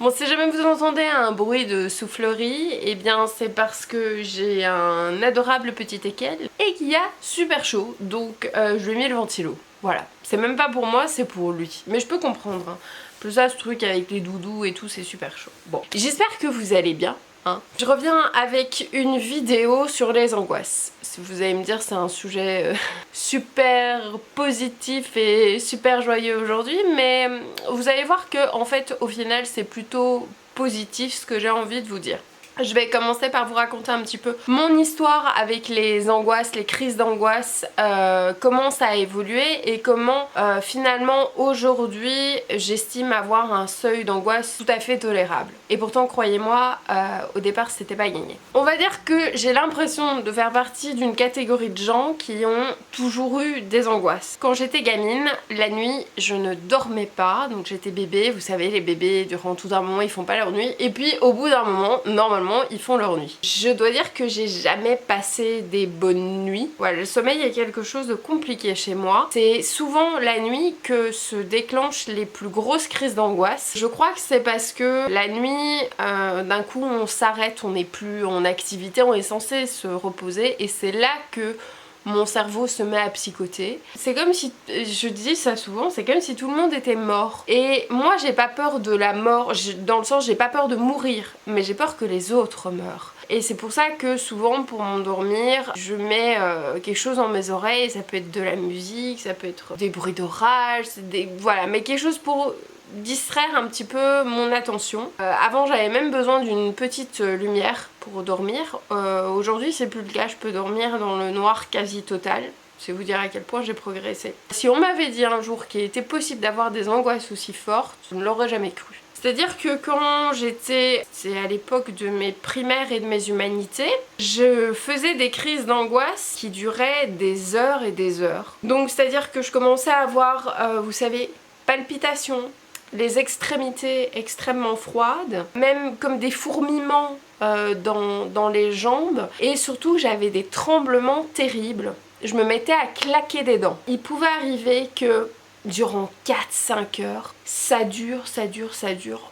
Bon, si jamais vous entendez un bruit de soufflerie, eh bien c'est parce que j'ai un adorable petit équel et qu'il y a super chaud, donc je lui ai mis le ventilo. Voilà, c'est même pas pour moi, c'est pour lui. Mais je peux comprendre, hein. Plus ça, ce truc avec les doudous et tout, c'est super chaud. Bon, j'espère que vous allez bien. Je reviens avec une vidéo sur les angoisses. Vous allez me dire c'est un sujet super positif et super joyeux aujourd'hui, mais vous allez voir que en fait au final c'est plutôt positif ce que j'ai envie de vous dire. Je vais commencer par vous raconter un petit peu mon histoire avec les angoisses, les crises d'angoisse, comment ça a évolué et comment finalement aujourd'hui j'estime avoir un seuil d'angoisse tout à fait tolérable. Et pourtant croyez-moi, au départ c'était pas gagné. On va dire que j'ai l'impression de faire partie d'une catégorie de gens qui ont toujours eu des angoisses. Quand j'étais gamine, la nuit je ne dormais pas, donc j'étais bébé, vous savez les bébés durant tout un moment ils font pas leur nuit, et puis au bout d'un moment, normalement ils font leur nuit. Je dois dire que j'ai jamais passé des bonnes nuits. Voilà, le sommeil est quelque chose de compliqué chez moi. C'est souvent la nuit que se déclenchent les plus grosses crises d'angoisse. Je crois que c'est parce que la nuit, d'un coup on s'arrête, on n'est plus en activité, on est censé se reposer et c'est là que mon cerveau se met à psychoter. C'est comme si, je dis ça souvent, c'est comme si tout le monde était mort. Et moi j'ai pas peur de la mort, dans le sens j'ai pas peur de mourir, mais j'ai peur que les autres meurent. Et c'est pour ça que souvent pour m'endormir, je mets quelque chose dans mes oreilles, ça peut être de la musique, ça peut être des bruits d'orage, voilà, mais quelque chose pour distraire un petit peu mon attention. Avant j'avais même besoin d'une petite lumière pour dormir. Aujourd'hui c'est plus le cas, je peux dormir dans le noir quasi total. C'est vous dire à quel point j'ai progressé. Si on m'avait dit un jour qu'il était possible d'avoir des angoisses aussi fortes, je ne l'aurais jamais cru. C'est-à-dire que quand j'étais, c'est à l'époque de mes primaires et de mes humanités, je faisais des crises d'angoisse qui duraient des heures et des heures. Donc c'est-à-dire que je commençais à avoir, vous savez, palpitations, les extrémités extrêmement froides, même comme des fourmillements dans les jambes, et surtout j'avais des tremblements terribles. Je me mettais à claquer des dents. Il pouvait arriver que durant 4-5 heures, ça dure,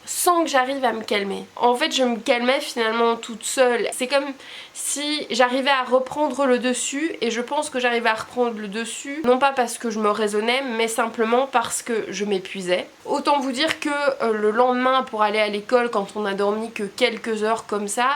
sans que j'arrive à me calmer. En fait, je me calmais finalement toute seule. C'est comme si j'arrivais à reprendre le dessus, et je pense que j'arrivais à reprendre le dessus, non pas parce que je me raisonnais, mais simplement parce que je m'épuisais. Autant vous dire que le lendemain, pour aller à l'école, quand on a dormi que quelques heures comme ça,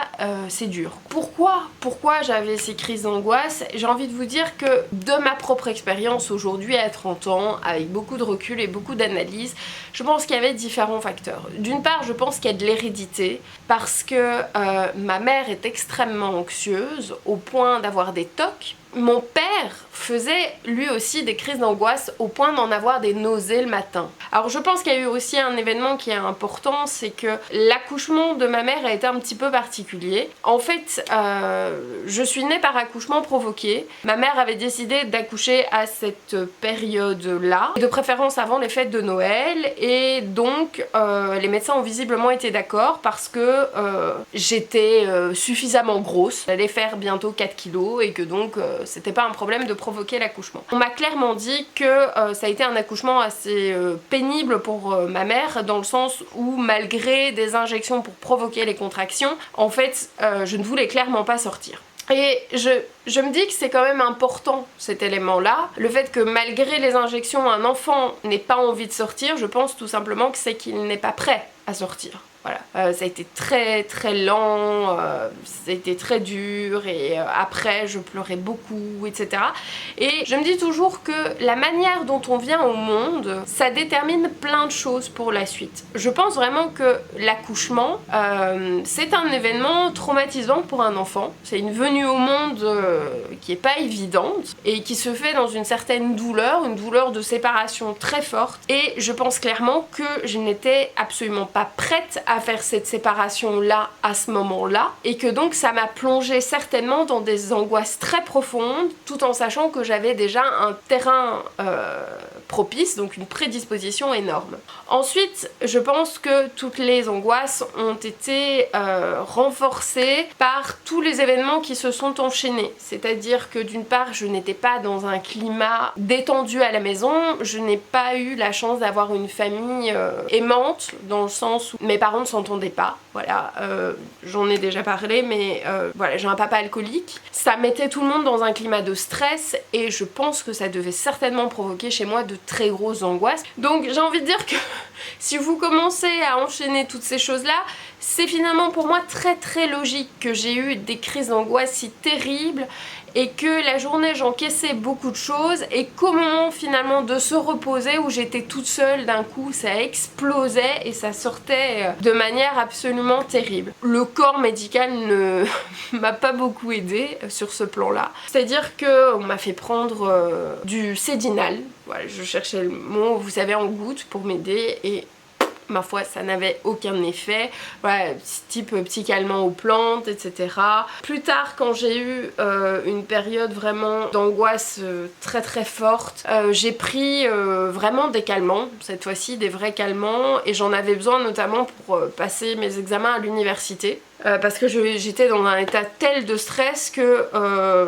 c'est dur. Pourquoi j'avais ces crises d'angoisse? J'ai envie de vous dire que de ma propre expérience aujourd'hui à 30 ans, avec beaucoup de recul et beaucoup d'analyse, je pense qu'il y avait différents facteurs. D'une part, je pense qu'il y a de l'hérédité, parce que ma mère est extrêmement anxieuse, au point d'avoir des TOC. Mon père faisait lui aussi des crises d'angoisse au point d'en avoir des nausées le matin. Alors je pense qu'il y a eu aussi un événement qui est important, c'est que l'accouchement de ma mère a été un petit peu particulier. En fait, je suis née par accouchement provoqué. Ma mère avait décidé d'accoucher à cette période-là, de préférence avant les fêtes de Noël, et donc les médecins ont visiblement été d'accord parce que j'étais suffisamment grosse. J'allais faire bientôt 4 kilos et que donc c'était pas un problème de provoquer l'accouchement. On m'a clairement dit que ça a été un accouchement assez pénible pour ma mère, dans le sens où malgré des injections pour provoquer les contractions, en fait je ne voulais clairement pas sortir. Et je me dis que c'est quand même important cet élément-là. Le fait que malgré les injections, un enfant n'ait pas envie de sortir, je pense tout simplement que c'est qu'il n'est pas prêt à sortir. Voilà, ça a été très très lent, ça a été très dur, et après je pleurais beaucoup, etc. Et je me dis toujours que la manière dont on vient au monde, ça détermine plein de choses pour la suite. Je pense vraiment que l'accouchement, c'est un événement traumatisant pour un enfant. C'est une venue au monde qui est pas évidente et qui se fait dans une certaine douleur, une douleur de séparation très forte. Et je pense clairement que je n'étais absolument pas prête à faire cette séparation-là à ce moment-là, et que donc ça m'a plongée certainement dans des angoisses très profondes, tout en sachant que j'avais déjà un terrain propice, donc une prédisposition énorme. Ensuite, je pense que toutes les angoisses ont été renforcées par tous les événements qui se sont enchaînés. C'est-à-dire que d'une part, je n'étais pas dans un climat détendu à la maison, je n'ai pas eu la chance d'avoir une famille aimante, dans le sens où mes parents ne s'entendaient pas. Voilà, j'en ai déjà parlé, mais voilà, j'ai un papa alcoolique. Ça mettait tout le monde dans un climat de stress et je pense que ça devait certainement provoquer chez moi de très grosses angoisses. Donc j'ai envie de dire que si vous commencez à enchaîner toutes ces choses-là, c'est finalement pour moi très logique que j'ai eu des crises d'angoisse si terribles et que la journée j'encaissais beaucoup de choses et qu'au moment finalement de se reposer où j'étais toute seule, d'un coup ça explosait et ça sortait de manière absolument terrible. Le corps médical ne m'a pas beaucoup aidée sur ce plan-là. C'est-à-dire qu'on m'a fait prendre du Cédinal, voilà, je cherchais le mot, vous savez, en gouttes pour m'aider et ma foi, ça n'avait aucun effet. Voilà, type petit calmant aux plantes, etc. Plus tard, quand j'ai eu une période vraiment d'angoisse très forte, j'ai pris vraiment des calmants, cette fois-ci des vrais calmants, et j'en avais besoin notamment pour passer mes examens à l'université. Parce que j'étais dans un état tel de stress que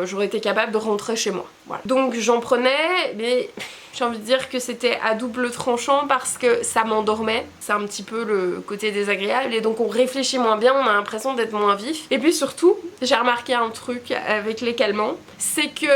j'aurais été capable de rentrer chez moi. Voilà. Donc j'en prenais, mais j'ai envie de dire que c'était à double tranchant parce que ça m'endormait. C'est un petit peu le côté désagréable et donc on réfléchit moins bien, on a l'impression d'être moins vif. Et puis surtout, j'ai remarqué un truc avec les calmants, c'est que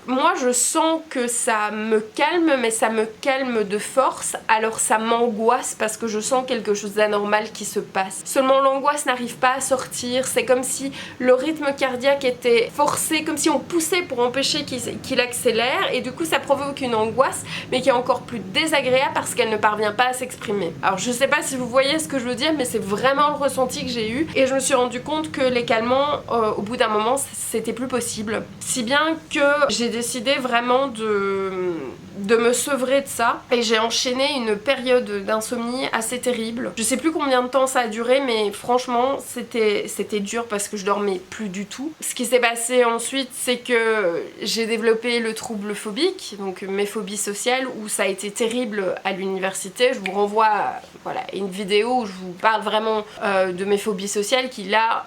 moi je sens que ça me calme, mais ça me calme de force, alors ça m'angoisse parce que je sens quelque chose d'anormal qui se passe. Seulement l'angoisse n'arrive pas à sortir, c'est comme si le rythme cardiaque était forcé, comme si on poussait pour empêcher qu'il accélère, et du coup ça provoque une angoisse, mais qui est encore plus désagréable parce qu'elle ne parvient pas à s'exprimer. Alors je sais pas si vous voyez ce que je veux dire, mais c'est vraiment le ressenti que j'ai eu, et je me suis rendu compte que les calmants, au bout d'un moment, c'était plus possible. Si bien que j'ai décidé vraiment de me sevrer de ça et j'ai enchaîné une période d'insomnie assez terrible. Je sais plus combien de temps ça a duré, mais franchement c'était dur parce que je dormais plus du tout. Ce qui s'est passé ensuite, c'est que j'ai développé le trouble phobique, donc mes phobies sociales, où ça a été terrible à l'université. Je vous renvoie à une vidéo où je vous parle vraiment de mes phobies sociales qui là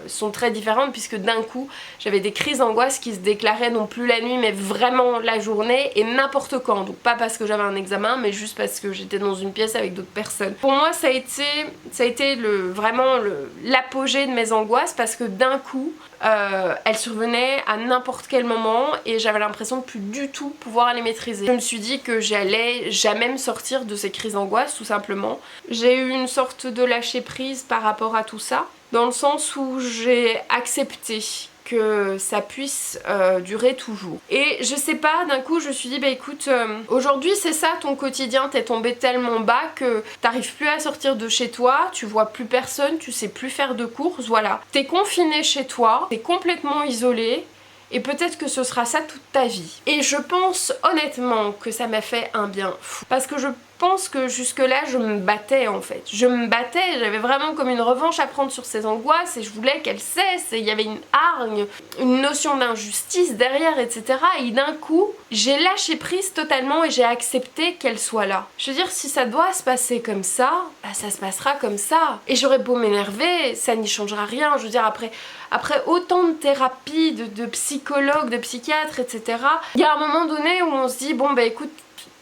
sont très différentes, puisque d'un coup j'avais des crises d'angoisse qui se déclaraient non plus la nuit mais vraiment la journée et n'importe quand. Donc pas parce que j'avais un examen, mais juste parce que j'étais dans une pièce avec d'autres personnes. Pour moi ça a été vraiment l'apogée de mes angoisses, parce que d'un coup elles survenaient à n'importe quel moment et j'avais l'impression de plus du tout pouvoir les maîtriser. Je me suis dit que j'allais jamais me sortir de ces crises d'angoisse, tout simplement. J'ai eu une sorte de lâcher prise par rapport à tout ça, dans le sens où j'ai accepté que ça puisse durer toujours. Et je sais pas, d'un coup je me suis dit bah écoute, aujourd'hui c'est ça ton quotidien, t'es tombé tellement bas que t'arrives plus à sortir de chez toi, tu vois plus personne, tu sais plus faire de courses, voilà. T'es confiné chez toi, t'es complètement isolé, et peut-être que ce sera ça toute ta vie. Et je pense honnêtement que ça m'a fait un bien fou, parce que je pense que jusque là je me battais en fait. Je me battais, j'avais vraiment comme une revanche à prendre sur ces angoisses et je voulais qu'elles cessent, et il y avait une hargne, une notion d'injustice derrière, etc. Et d'un coup j'ai lâché prise totalement et j'ai accepté qu'elles soient là. Je veux dire, si ça doit se passer comme ça, bah ça se passera comme ça. Et j'aurais beau m'énerver, ça n'y changera rien. Je veux dire, après autant de thérapies, de psychologues, de psychiatres, etc. Il y a un moment donné où on se dit bon bah écoute,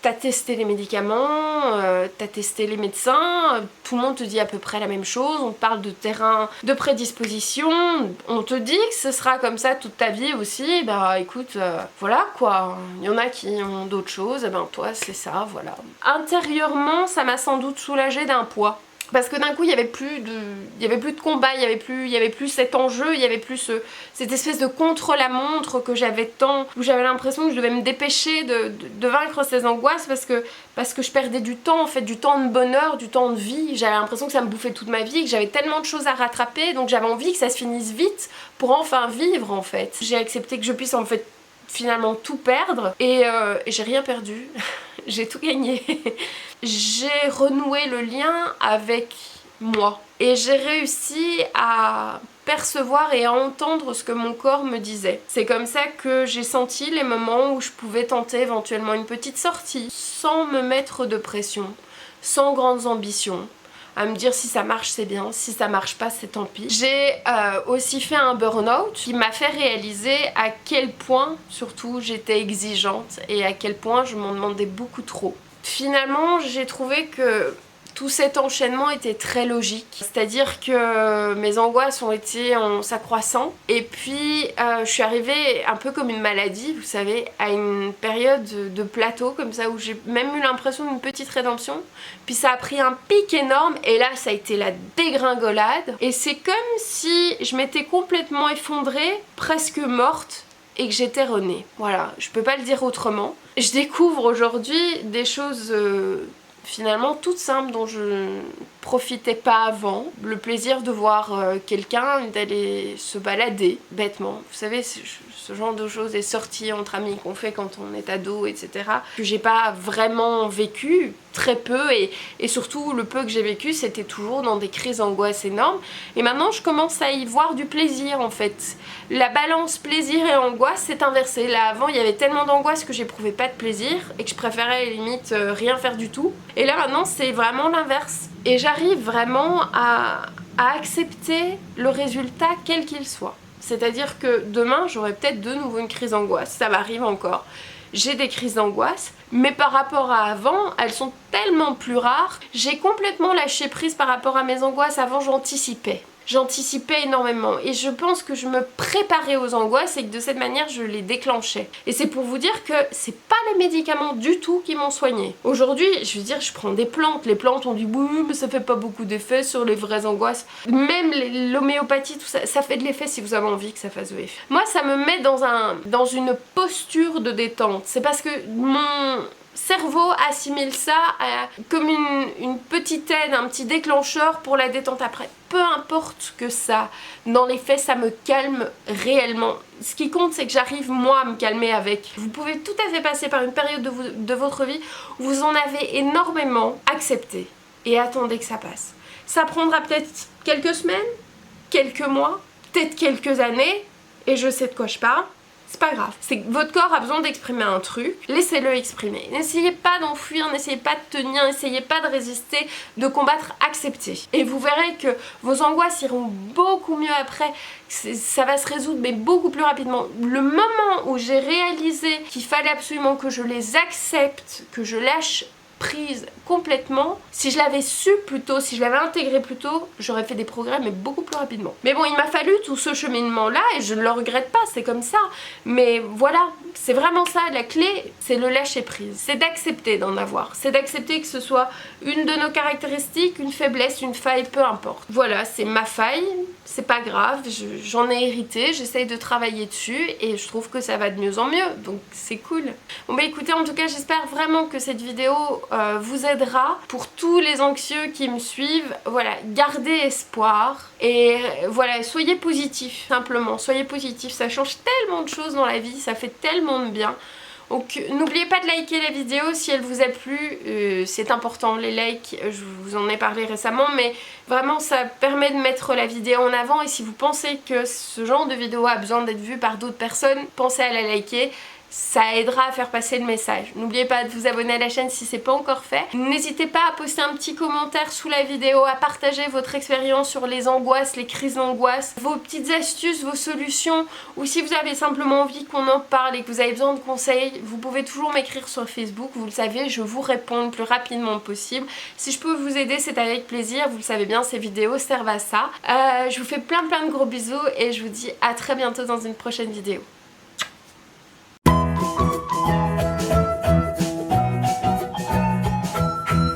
t'as testé les médicaments, t'as testé les médecins, tout le monde te dit à peu près la même chose, on te parle de terrain de prédisposition, on te dit que ce sera comme ça toute ta vie aussi, bah écoute, voilà quoi, il y en a qui ont d'autres choses, et ben toi c'est ça, voilà. Intérieurement, ça m'a sans doute soulagée d'un poids. Parce que d'un coup il y avait plus de combat, il y avait plus cet enjeu, il y avait plus cette espèce de contre-la-montre que j'avais tant, où j'avais l'impression que je devais me dépêcher de vaincre ces angoisses parce que je perdais du temps en fait, du temps de bonheur, du temps de vie. J'avais l'impression que ça me bouffait toute ma vie, que j'avais tellement de choses à rattraper, donc j'avais envie que ça se finisse vite pour enfin vivre en fait. J'ai accepté que je puisse en fait finalement tout perdre et j'ai rien perdu. J'ai tout gagné. J'ai renoué le lien avec moi et j'ai réussi à percevoir et à entendre ce que mon corps me disait. C'est comme ça que j'ai senti les moments où je pouvais tenter éventuellement une petite sortie, sans me mettre de pression, sans grandes ambitions, à me dire si ça marche c'est bien, si ça marche pas c'est tant pis. J'ai aussi fait un burn-out qui m'a fait réaliser à quel point surtout j'étais exigeante et à quel point je m'en demandais beaucoup trop. Finalement j'ai trouvé que tout cet enchaînement était très logique, c'est-à-dire que mes angoisses ont été en s'accroissant et puis je suis arrivée un peu comme une maladie, vous savez, à une période de plateau comme ça où j'ai même eu l'impression d'une petite rédemption, puis ça a pris un pic énorme et là ça a été la dégringolade et c'est comme si je m'étais complètement effondrée, presque morte et que j'étais renée. Voilà, je peux pas le dire autrement. Je découvre aujourd'hui des choses finalement toute simple dont je ne profitais pas avant. Le plaisir de voir quelqu'un, d'aller se balader bêtement. Vous savez, ce genre de choses, des sorties entre amis qu'on fait quand on est ado, etc. que j'ai pas vraiment vécu, très peu, et surtout le peu que j'ai vécu c'était toujours dans des crises d'angoisse énormes. Et maintenant je commence à y voir du plaisir en fait. La balance plaisir et angoisse s'est inversée. Là avant il y avait tellement d'angoisse que j'éprouvais pas de plaisir et que je préférais limite rien faire du tout. Et là maintenant c'est vraiment l'inverse. Et j'arrive vraiment à accepter le résultat quel qu'il soit. C'est-à-dire que demain j'aurai peut-être de nouveau une crise d'angoisse, ça m'arrive encore. J'ai des crises d'angoisse, mais par rapport à avant, elles sont tellement plus rares. J'ai complètement lâché prise par rapport à mes angoisses. Avant, j'anticipais énormément et je pense que je me préparais aux angoisses et que de cette manière je les déclenchais. Et c'est pour vous dire que c'est pas les médicaments du tout qui m'ont soignée. Aujourd'hui, je veux dire, je prends des plantes, les plantes ont dit oui mais ça fait pas beaucoup d'effet sur les vraies angoisses. Même l'homéopathie, tout ça, ça fait de l'effet si vous avez envie que ça fasse de l'effet. Moi ça me met dans une posture de détente. C'est parce que mon cerveau assimile ça comme une petite aide, un petit déclencheur pour la détente après. Peu importe que ça, dans les faits ça me calme réellement. Ce qui compte c'est que j'arrive moi à me calmer avec. Vous pouvez tout à fait passer par une période de votre vie où vous en avez énormément accepté et attendez que ça passe. Ça prendra peut-être quelques semaines, quelques mois, peut-être quelques années et je sais de quoi je parle. C'est pas grave, c'est que votre corps a besoin d'exprimer un truc, laissez-le exprimer. N'essayez pas d'enfuir, n'essayez pas de tenir, n'essayez pas de résister, de combattre, acceptez. Et vous verrez que vos angoisses iront beaucoup mieux après, ça va se résoudre mais beaucoup plus rapidement. Le moment où j'ai réalisé qu'il fallait absolument que je les accepte, que je lâche prise complètement, si je l'avais su plus tôt, si je l'avais intégré plus tôt, j'aurais fait des progrès mais beaucoup plus rapidement. Mais bon, il m'a fallu tout ce cheminement là et je ne le regrette pas, c'est comme ça. Mais voilà, c'est vraiment ça, la clé c'est le lâcher prise, c'est d'accepter d'en avoir, c'est d'accepter que ce soit une de nos caractéristiques, une faiblesse, une faille, peu importe. Voilà, c'est ma faille, c'est pas grave, j'en ai hérité, j'essaye de travailler dessus et je trouve que ça va de mieux en mieux, donc c'est cool. Bon bah écoutez, en tout cas j'espère vraiment que cette vidéo vous aidera. Pour tous les anxieux qui me suivent, voilà, gardez espoir et voilà, soyez positifs simplement, soyez positifs, ça change tellement de choses dans la vie, ça fait tellement de bien. Donc n'oubliez pas de liker la vidéo si elle vous a plu, c'est important les likes, je vous en ai parlé récemment, mais vraiment ça permet de mettre la vidéo en avant et si vous pensez que ce genre de vidéo a besoin d'être vu par d'autres personnes, pensez à la liker. Ça aidera à faire passer le message. N'oubliez pas de vous abonner à la chaîne si c'est pas encore fait. N'hésitez pas à poster un petit commentaire sous la vidéo, à partager votre expérience sur les angoisses, les crises d'angoisse, vos petites astuces, vos solutions, ou si vous avez simplement envie qu'on en parle et que vous avez besoin de conseils, vous pouvez toujours m'écrire sur Facebook, vous le savez, je vous réponds le plus rapidement possible. Si je peux vous aider, c'est avec plaisir, vous le savez bien, ces vidéos servent à ça. Je vous fais plein de gros bisous et je vous dis à très bientôt dans une prochaine vidéo.